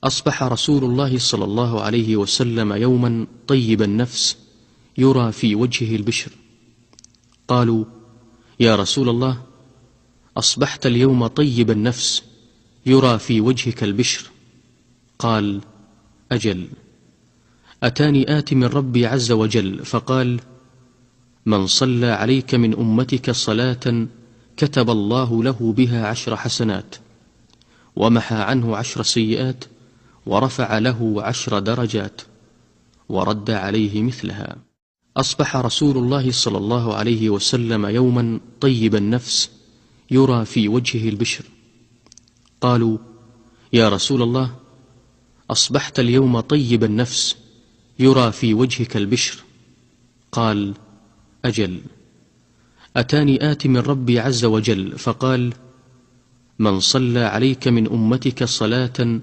أصبح رسول الله صلى الله عليه وسلم يوما طيب النفس يرى في وجهه البشر. قالوا: يا رسول الله، أصبحت اليوم طيب النفس يرى في وجهك البشر. قال: أجل. أتاني آت من ربي عز وجل فقال: من صلى عليك من أمتك صلاة كتب الله له بها 10 حسنات، ومحى عنه 10 سيئات، ورفع له 10 درجات، ورد عليه مثلها. أصبح رسول الله صلى الله عليه وسلم يوما طيب النفس يرى في وجهه البشر. قالوا: يا رسول الله، أصبحت اليوم طيب النفس يرى في وجهك البشر. قال: أجل. أتاني آت من ربي عز وجل فقال: من صلى عليك من أمتك صلاة